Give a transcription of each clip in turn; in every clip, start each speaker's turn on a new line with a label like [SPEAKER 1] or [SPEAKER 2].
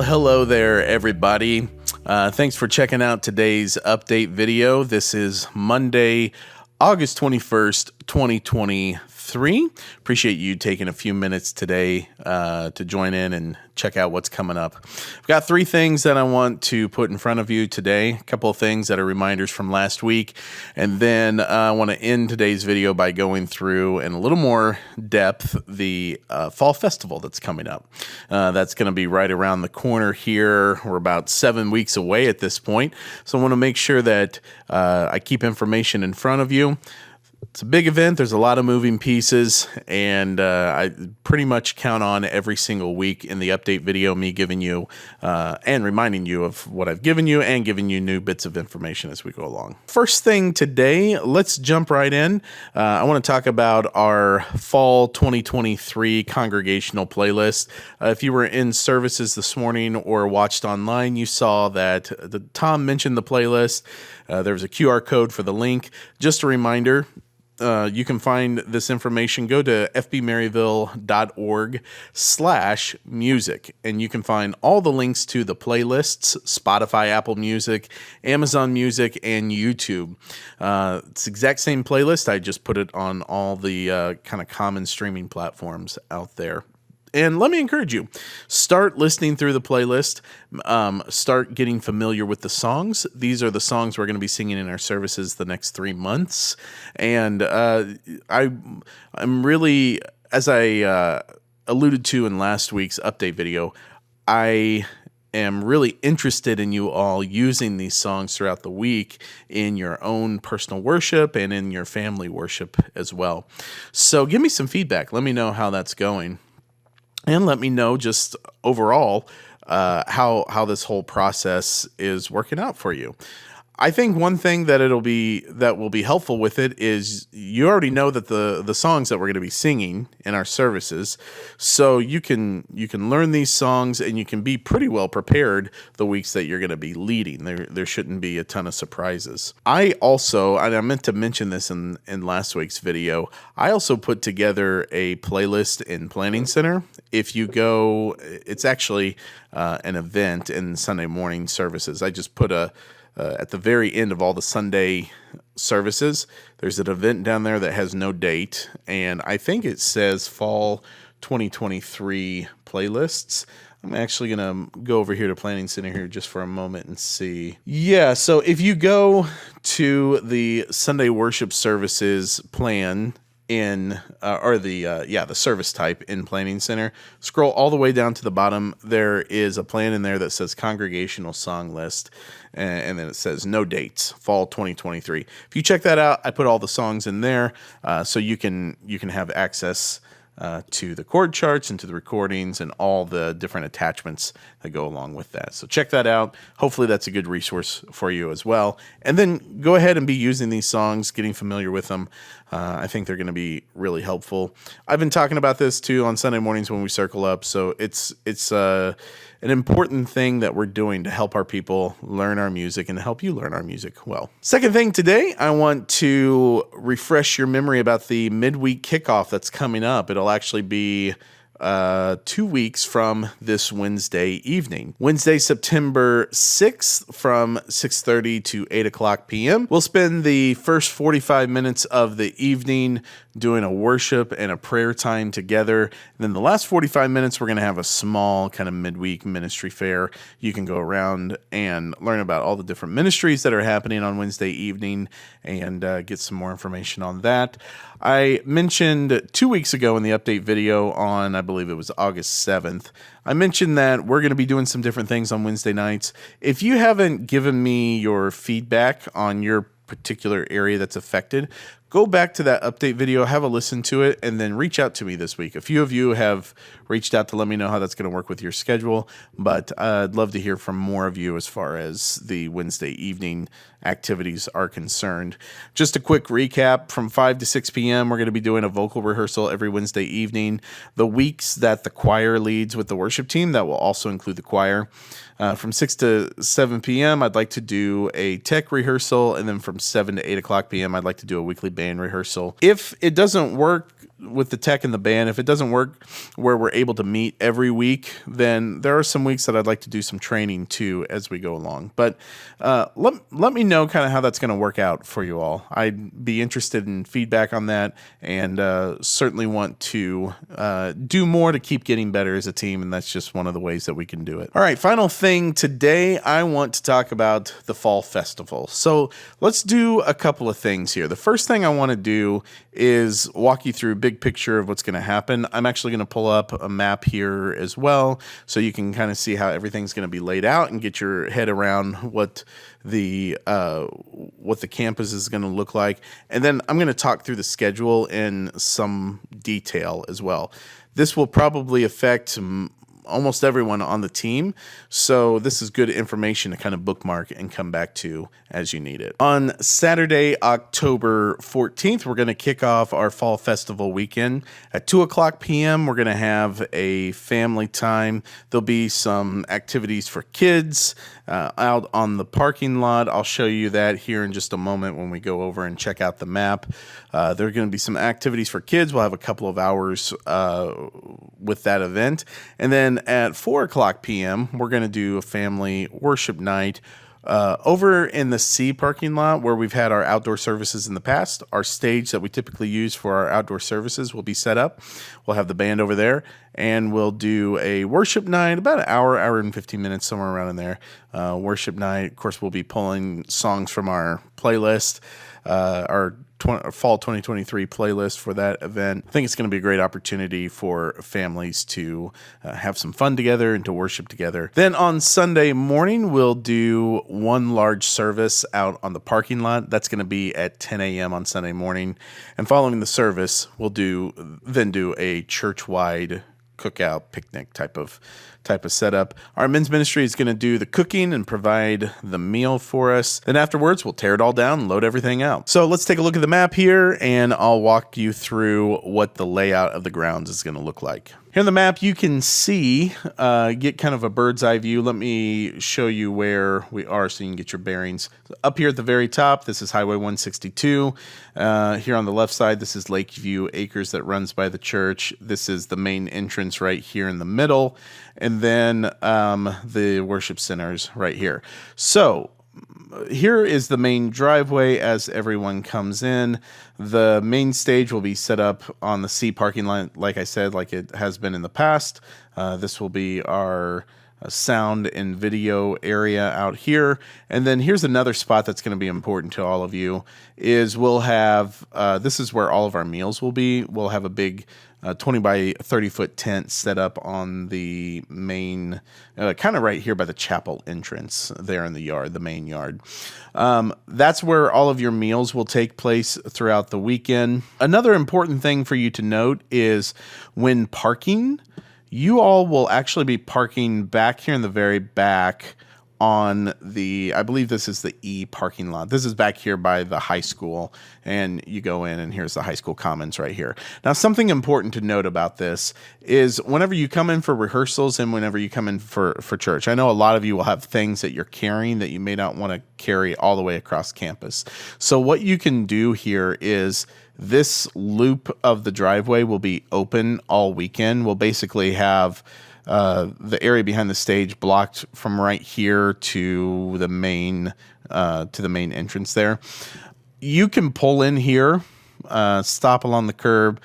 [SPEAKER 1] hello there, everybody. Thanks for checking out today's update video. This is Monday, August 21st, 2023. Appreciate you taking a few minutes today to join in and check out what's coming up. I've got three things that I want to put in front of you today. A couple of things that are reminders from last week. And then I want to end today's video by going through in a little more depth the Fall Festival that's coming up. That's going to be right around the corner here. We're about 7 weeks away at this point. So I want to make sure that I keep information in front of you. It's a big event. There's a lot of moving pieces, and I pretty much count on every single week in the update video me giving you and reminding you of what I've given you and giving you new bits of information as we go along. First thing today, let's jump right in. I want to talk about our Fall 2023 congregational playlist. If you were in services this morning or watched online, you saw that Tom mentioned the playlist. There was a QR code for the link. Just a reminder, you can find this information. Go to fbmaryville.org/music, and you can find all the links to the playlists, Spotify, Apple Music, Amazon Music, and YouTube. It's the exact same playlist. I just put it on all the kind of common streaming platforms out there. And let me encourage you, start listening through the playlist, start getting familiar with the songs. These are the songs we're going to be singing in our services the next 3 months. And I'm really, as I alluded to in last week's update video, I am really interested in you all using these songs throughout the week in your own personal worship and in your family worship as well. So give me some feedback. Let me know how that's going. And let me know just overall how this whole process is working out for you. I think one thing that will be helpful with it is you already know that the songs that we're going to be singing in our services, so you can learn these songs and you can be pretty well prepared the weeks that you're going to be leading. There shouldn't be a ton of surprises. I also, and I meant to mention this in last week's video, I also put together a playlist in Planning Center. If you go, it's actually an event in Sunday morning services. I just put at the very end of all the Sunday services, there's an event down there that has no date, and I think it says Fall 2023 playlists. I'm actually going to go over here to Planning Center here just for a moment and see. Yeah, so if you go to the Sunday worship services plan in the service type in Planning Center, scroll all the way down to the bottom. There is a plan in there that says congregational song list, and then it says no dates, Fall 2023. If you check that out, I put all the songs in there, so you can have access to the chord charts and to the recordings and all the different attachments that go along with that. So check that out. Hopefully that's a good resource for you as well. And then go ahead and be using these songs, getting familiar with them. I think they're going to be really helpful. I've been talking about this too on Sunday mornings when we circle up. So it's an important thing that we're doing to help our people learn our music and help you learn our music well. Second thing today, I want to refresh your memory about the Midweek Kickoff that's coming up. It'll actually be 2 weeks from this Wednesday evening. Wednesday, September 6th from 6:30 to 8 o'clock p.m. We'll spend the first 45 minutes of the evening doing a worship and a prayer time together. And then the last 45 minutes, we're going to have a small kind of midweek ministry fair. You can go around and learn about all the different ministries that are happening on Wednesday evening and get some more information on that. I mentioned 2 weeks ago in the update video on, I believe it was August 7th, I mentioned that we're going to be doing some different things on Wednesday nights. If you haven't given me your feedback on your particular area that's affected, go back to that update video, have a listen to it, and then reach out to me this week. A few of you have reached out to let me know how that's going to work with your schedule, but I'd love to hear from more of you as far as the Wednesday evening activities are concerned. Just a quick recap, from 5 to 6 p.m., we're going to be doing a vocal rehearsal every Wednesday evening. The weeks that the choir leads with the worship team, that will also include the choir. From 6 to 7 p.m., I'd like to do a tech rehearsal, and then from 7 to 8 o'clock p.m., I'd like to do a weekly band rehearsal. If it doesn't work with the tech and the band, if it doesn't work where we're able to meet every week, then there are some weeks that I'd like to do some training too as we go along. But let me know kind of how that's going to work out for you all. I'd be interested in feedback on that, and certainly want to do more to keep getting better as a team, and that's just one of the ways that we can do it. All right, final thing today, I want to talk about the Fall Festival. So let's do a couple of things here. The first thing I want to do is walk you through a big picture of what's going to happen. I'm actually going to pull up a map here as well, so you can kind of see how everything's going to be laid out and get your head around what the campus is going to look like. And then I'm going to talk through the schedule in some detail as well. This will probably affect almost everyone on the team, so this is good information to kind of bookmark and come back to as you need it. On Saturday, October 14th, we're going to kick off our Fall Festival weekend. At 2 o'clock p.m., we're going to have a family time. There'll be some activities for kids out on the parking lot. I'll show you that here in just a moment when we go over and check out the map. There are going to be some activities for kids. We'll have a couple of hours with that event. And then at 4 o'clock p.m., we're going to do a family worship night over in the C parking lot where we've had our outdoor services in the past. Our stage that we typically use for our outdoor services will be set up. We'll have the band over there, and we'll do a worship night, about an hour and 15 minutes, somewhere around in there. Worship night, of course, we'll be pulling songs from our playlist, our Fall 2023 playlist for that event. I think it's going to be a great opportunity for families to have some fun together and to worship together. Then on Sunday morning, we'll do one large service out on the parking lot. That's going to be at 10 a.m. on Sunday morning. And following the service, we'll do a church-wide cookout picnic type of setup. Our men's ministry is going to do the cooking and provide the meal for us. Then afterwards, we'll tear it all down and load everything out. So let's take a look at the map here, and I'll walk you through what the layout of the grounds is going to look like. Here on the map, you can see, get kind of a bird's eye view. Let me show you where we are so you can get your bearings. Up here at the very top, this is Highway 162. Here on the left side, this is Lakeview Acres that runs by the church. This is the main entrance right here in the middle. And then the worship centers right here. So here is the main driveway as everyone comes in. The main stage will be set up on the C parking lot, like I said, like it has been in the past. This will be our sound and video area out here. And then here's another spot that's going to be important to all of you is we'll have, this is where all of our meals will be. We'll have a big 20 by 30 foot tent set up on the main, kind of right here by the chapel entrance there in the yard, the main yard. That's where all of your meals will take place throughout the weekend. Another important thing for you to note is when parking, you all will actually be parking back here in the very back on the, I believe this is the E parking lot. This is back here by the high school, and you go in and here's the high school commons right here. Now, something important to note about this is whenever you come in for rehearsals and whenever you come in for church, I know a lot of you will have things that you're carrying that you may not want to carry all the way across campus. So what you can do here is this loop of the driveway will be open all weekend. We'll basically have the area behind the stage blocked from right here to the main entrance there. You can pull in here, stop along the curb,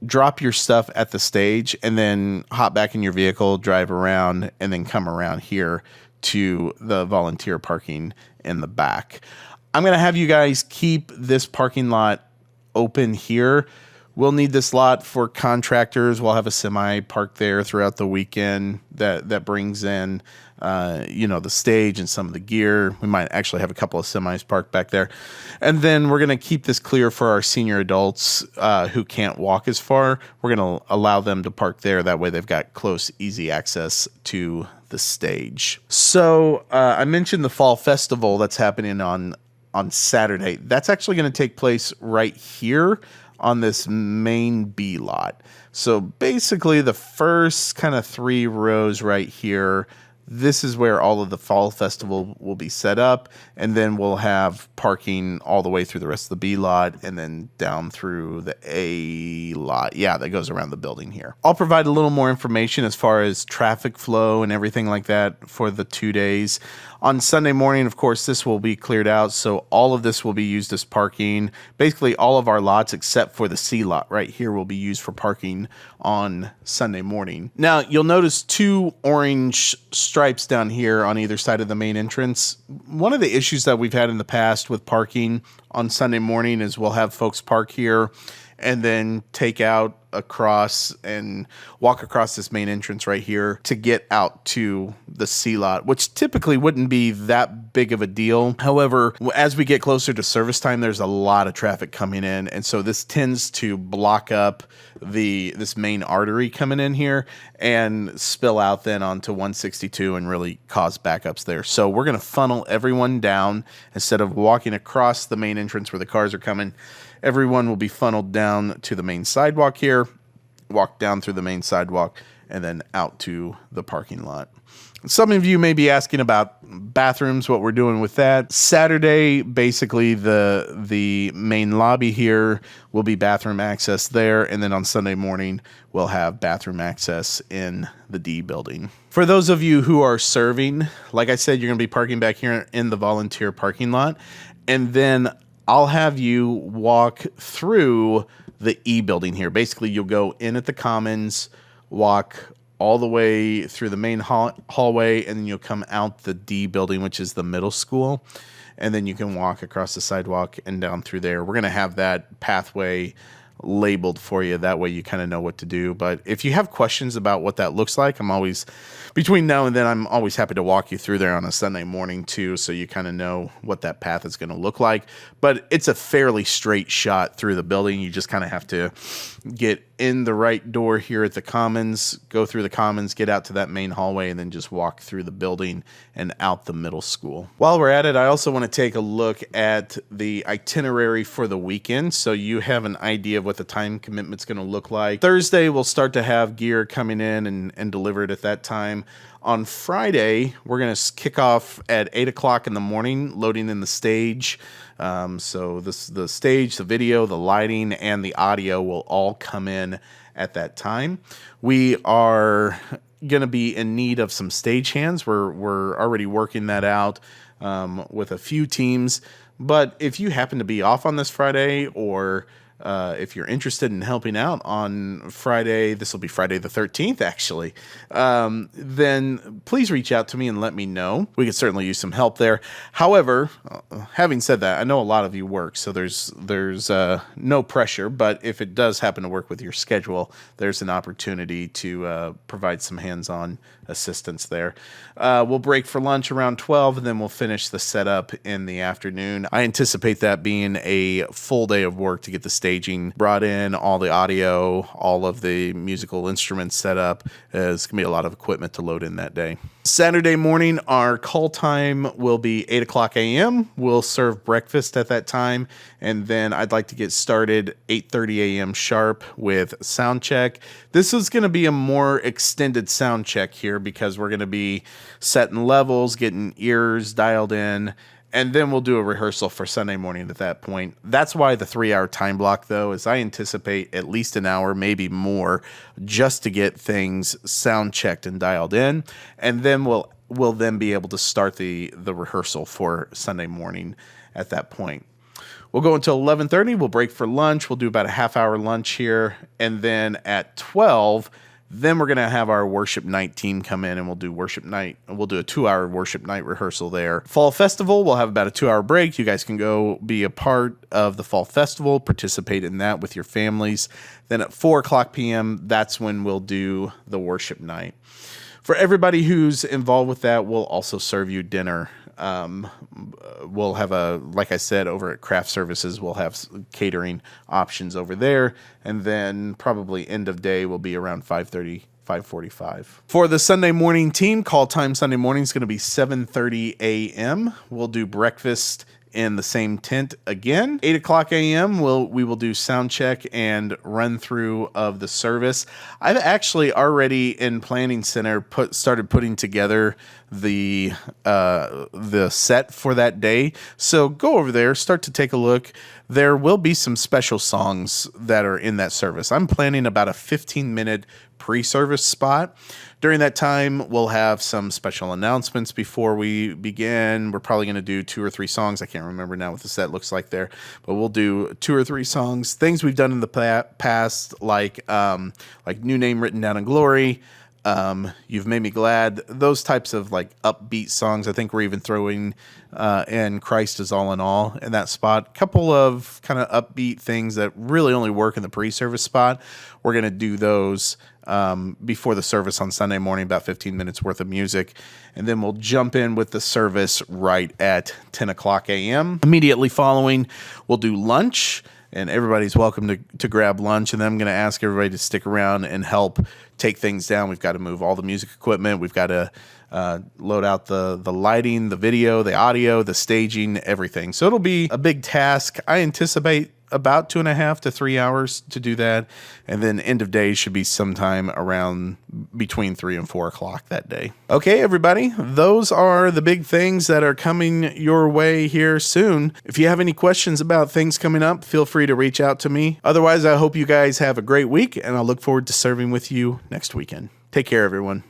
[SPEAKER 1] drop your stuff at the stage, and then hop back in your vehicle, drive around, and then come around here to the volunteer parking in the back. I'm going to have you guys keep this parking lot open here. We'll need this lot for contractors. We'll have a semi parked there throughout the weekend that brings in, the stage and some of the gear. We might actually have a couple of semis parked back there. And then we're going to keep this clear for our senior adults who can't walk as far. We're going to allow them to park there. That way they've got close, easy access to the stage. So I mentioned the Fall Festival that's happening on Saturday. That's actually going to take place right here on this main B lot. So basically the first kind of 3 rows right here, This is where all of the fall festival will be set up, and then we'll have parking all the way through the rest of the B lot and then down through the A lot. Yeah, that goes around the building here. I'll provide a little more information as far as traffic flow and everything like that for the 2 days. On Sunday morning, of course, this will be cleared out, so all of this will be used as parking. Basically, all of our lots except for the C lot right here will be used for parking on Sunday morning. Now, you'll notice 2 orange stripes down here on either side of the main entrance. One of the issues that we've had in the past with parking on Sunday morning is we'll have folks park here and then take out across and walk across this main entrance right here to get out to the C lot, which typically wouldn't be that big of a deal. However, as we get closer to service time, there's a lot of traffic coming in, and so this tends to block up this main artery coming in here and spill out then onto 162 and really cause backups there. So we're going to funnel everyone down instead of walking across the main entrance where the cars are coming. Everyone will be funneled down to the main sidewalk here, walk down through the main sidewalk, and then out to the parking lot. Some of you may be asking about bathrooms, what we're doing with that. Saturday, basically the main lobby here will be bathroom access there, and then on Sunday morning, we'll have bathroom access in the D building. For those of you who are serving, like I said, you're going to be parking back here in the volunteer parking lot, and then I'll have you walk through the E building here. Basically, you'll go in at the Commons, walk all the way through the main hallway, and then you'll come out the D building, which is the middle school. And then you can walk across the sidewalk and down through there. We're going to have that pathway labeled for you. That way you kind of know what to do. But if you have questions about what that looks like, between now and then, I'm always happy to walk you through there on a Sunday morning too, so you kind of know what that path is going to look like. But it's a fairly straight shot through the building. You just kind of have to get in the right door here at the Commons, go through the Commons, get out to that main hallway, and then just walk through the building and out the middle school. While we're at it, I also want to take a look at the itinerary for the weekend, so you have an idea of what the time commitment's going to look like. Thursday, we'll start to have gear coming in and delivered at that time. On Friday, we're going to kick off at 8 o'clock in the morning, loading in the stage. So the stage, the video, the lighting, and the audio will all come in at that time. We are going to be in need of some stagehands. We're already working that out with a few teams. But if you happen to be off on this Friday, or if you're interested in helping out on Friday, this will be Friday the 13th, actually, then please reach out to me and let me know. We could certainly use some help there. However, having said that, I know a lot of you work, so there's no pressure, but if it does happen to work with your schedule, there's an opportunity to provide some hands-on assistance there. We'll break for lunch around 12, and then we'll finish the setup in the afternoon. I anticipate that being a full day of work to get the staging brought in, all the audio, all of the musical instruments set up. It's going to be a lot of equipment to load in that day. Saturday morning, our call time will be 8 o'clock a.m. We'll serve breakfast at that time, and then I'd like to get started 8:30 a.m. sharp with sound check. This is going to be a more extended sound check here because we're going to be setting levels, getting ears dialed in, and then we'll do a rehearsal for Sunday morning at that point. That's why the 3-hour time block, though, is I anticipate at least an hour, maybe more, just to get things sound checked and dialed in. And then we'll then be able to start the rehearsal for Sunday morning at that point. We'll go until 11:30. We'll break for lunch. We'll do about a half-hour lunch here. And then at 12, then we're going to have our worship night team come in, and we'll do worship night. We'll do a 2-hour worship night rehearsal there. Fall Festival, we'll have about a 2-hour break. You guys can go be a part of the Fall Festival, participate in that with your families. Then at 4 o'clock p.m., that's when we'll do the worship night. For everybody who's involved with that, we'll also serve you dinner. We'll have like I said, over at Craft Services, we'll have catering options over there. And then probably end of day will be around 5:30, 5:45. For the Sunday morning team, call time Sunday morning is going to be 7:30 a.m. We'll do breakfast in the same tent again. 8 o'clock a.m. we will do sound check and run through of the service. I've actually already in Planning Center started putting together the set for that day. So go over there, start to take a look. There will be some special songs that are in that service. I'm planning about a 15-minute pre-service spot. During that time, we'll have some special announcements before we begin. We're probably going to do 2 or 3 songs. I can't remember now what the set looks like there, but we'll do 2 or 3 songs. Things we've done in the past, like New Name Written Down in Glory, You've Made Me Glad, those types of like upbeat songs. I think we're even throwing in Christ Is All in All in that spot. Couple of kind of upbeat things that really only work in the pre-service spot. We're going to do those before the service on Sunday morning, about 15 minutes worth of music. And then we'll jump in with the service right at 10 o'clock a.m. Immediately following, we'll do lunch. And everybody's welcome to grab lunch. And then I'm going to ask everybody to stick around and help take things down. We've got to move all the music equipment. We've got to load out the lighting, the video, the audio, the staging, everything. So it'll be a big task. I anticipate about 2.5 to 3 hours to do that. And then end of day should be sometime around between 3 and 4 o'clock that day. Okay, everybody, those are the big things that are coming your way here soon. If you have any questions about things coming up, feel free to reach out to me. Otherwise, I hope you guys have a great week, and I'll look forward to serving with you next weekend. Take care, everyone.